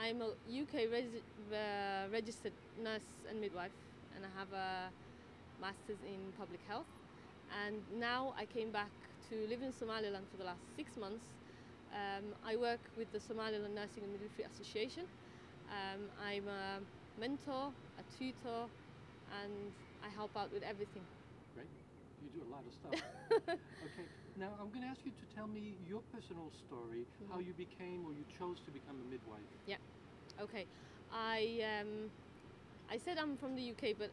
I'm a UK registered nurse and midwife, and I have a master's in public health. And now I came back to live in Somaliland for the last 6 months. I work with the Somaliland Nursing and Midwifery Association. I'm a mentor, a tutor, and I help out with everything. Great. You do a lot of stuff. Okay. Now I'm going to ask you to tell me your personal story, how you became or you chose to become a midwife. Yeah. Okay. I said I'm from the UK, but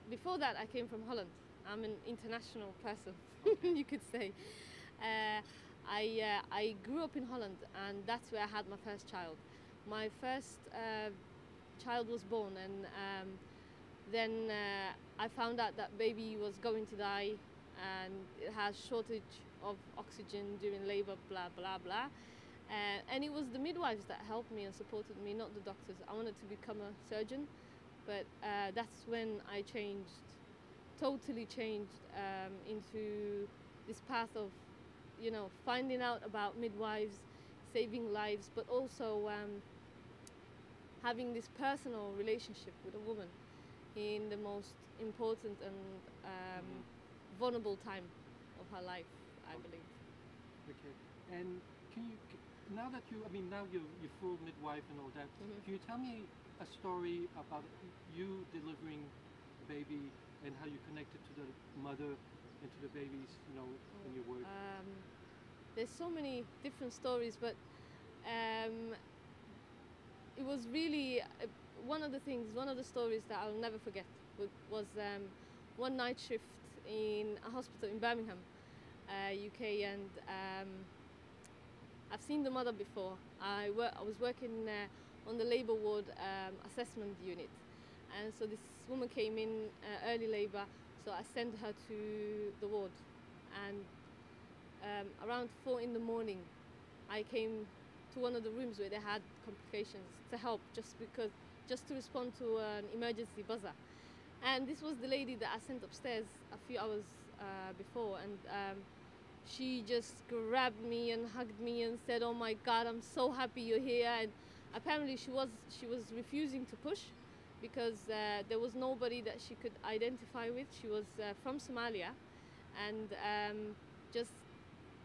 before that I came from Holland. I'm an international person, you could say. I grew up in Holland, and that's where I had my first child. My first child was born, and then I found out that baby was going to die, and it has shortage of oxygen during labor, blah blah blah. And it was the midwives that helped me and supported me, not the doctors. I wanted to become a surgeon, but that's when I totally changed into this path of, finding out about midwives, saving lives, but also having this personal relationship with a woman in the most important and vulnerable time of her life, I believe. Okay. And now you're full midwife and all that, can you tell me a story about you delivering a baby and how you connected to the mother and to the babies, in your work? There's so many different stories, but it was really one of the stories that I'll never forget was one night shift in a hospital in Birmingham, UK, and I've seen the mother before. I was working on the labour ward assessment unit, and so this woman came in early labour, so I sent her to the ward, and around 4 in the morning I came to one of the rooms where they had complications to help, just to respond to an emergency buzzer. And this was the lady that I sent upstairs a few hours before, and she just grabbed me and hugged me and said, "Oh my God, I'm so happy you're here." And apparently she was refusing to push because there was nobody that she could identify with. She was from Somalia, and just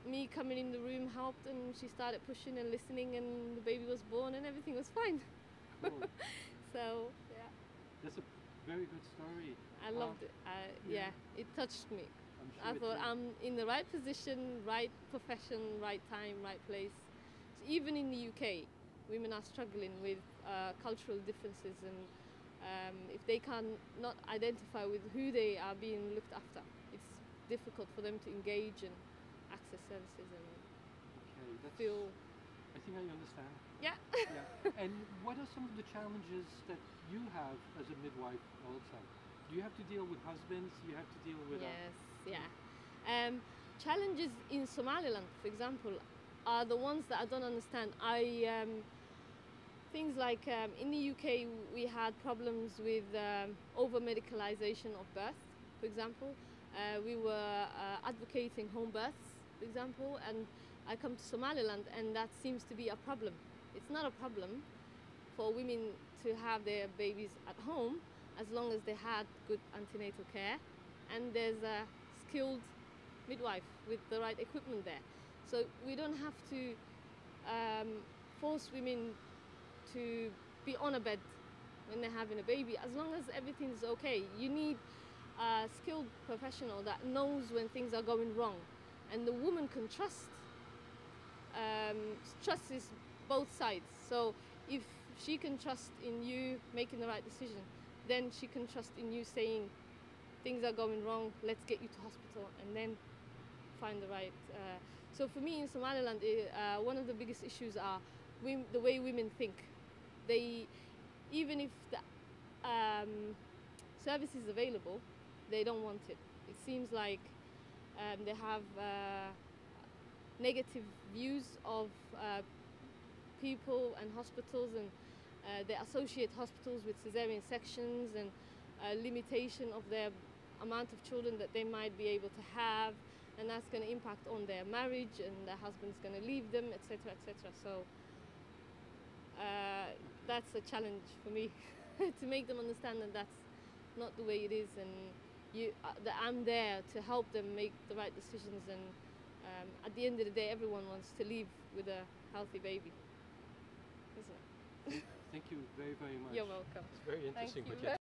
me coming in the room helped, and she started pushing and listening, and the baby was born and everything was fine. Cool. So yeah, that's a very good story. I loved it. Yeah, it touched me. I'm sure I thought I'm in the right position, right profession, right time, right place. So even in the UK, women are struggling with cultural differences, and if they can not identify with who they are being looked after, it's difficult for them to engage and access services and feel. I think I understand. Yeah. Yeah. And what are some of the challenges that you have as a midwife also? Do you have to deal with husbands? You have to deal with... Yes, yeah. Challenges in Somaliland, for example, are the ones that I don't understand. Things like in the UK we had problems with over-medicalization of birth, for example. We were advocating home births, for example, and I come to Somaliland and that seems to be a problem. It's not a problem for women to have their babies at home as long as they had good antenatal care and there's a skilled midwife with the right equipment there. So we don't have to force women to be on a bed when they're having a baby, as long as everything's okay. You need a skilled professional that knows when things are going wrong, and the woman can trust. Trust is both sides. So if she can trust in you making the right decision, then she can trust in you saying things are going wrong, let's get you to hospital, and then find the right. So for me in Somaliland, one of the biggest issues are the way women think. Even if the service is available, they don't want it. It seems like they have negative views of people and hospitals, and they associate hospitals with cesarean sections and limitation of their amount of children that they might be able to have, and that's going to impact on their marriage, and their husband's going to leave them, etc., etc. So that's a challenge for me to make them understand that that's not the way it is, and that I'm there to help them make the right decisions. And at the end of the day, everyone wants to leave with a healthy baby, isn't it? Thank you very, very much. You're welcome. It's very interesting Thank what you. you're